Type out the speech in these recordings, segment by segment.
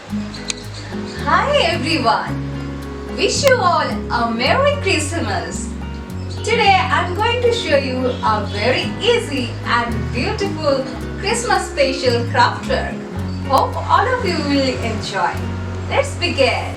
Hi everyone! Wish you all a Merry Christmas! Today I'm going to show you a very easy and beautiful Christmas special craft work. Hope all of you will enjoy. Let's begin!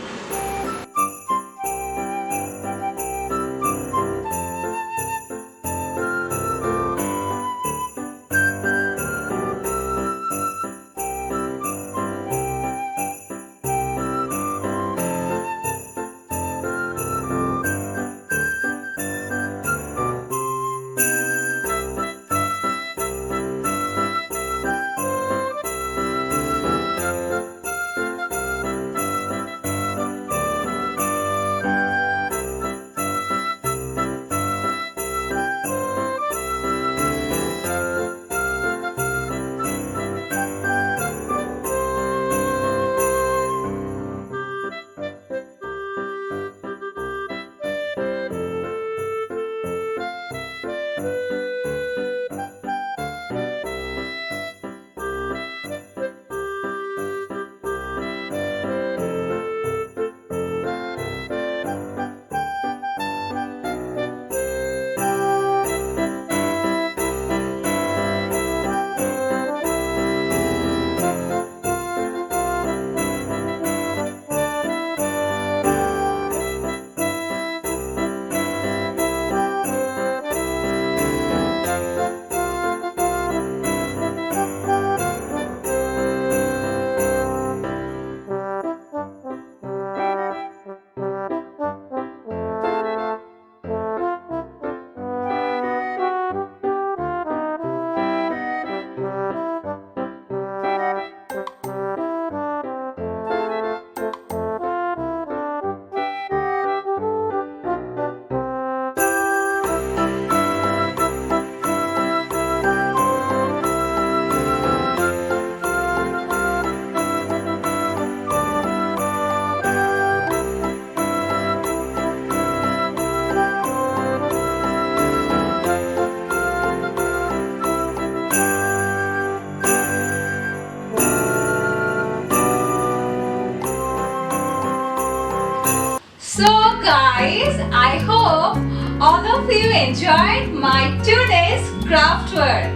So guys, I hope all of you enjoyed my today's craft work.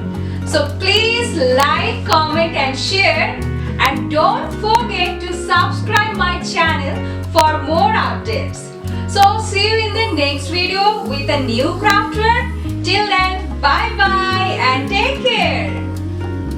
So please like, comment and share, and don't forget to subscribe my channel for more updates. So see you in the next video with a new craft work. Till then, bye bye and take care.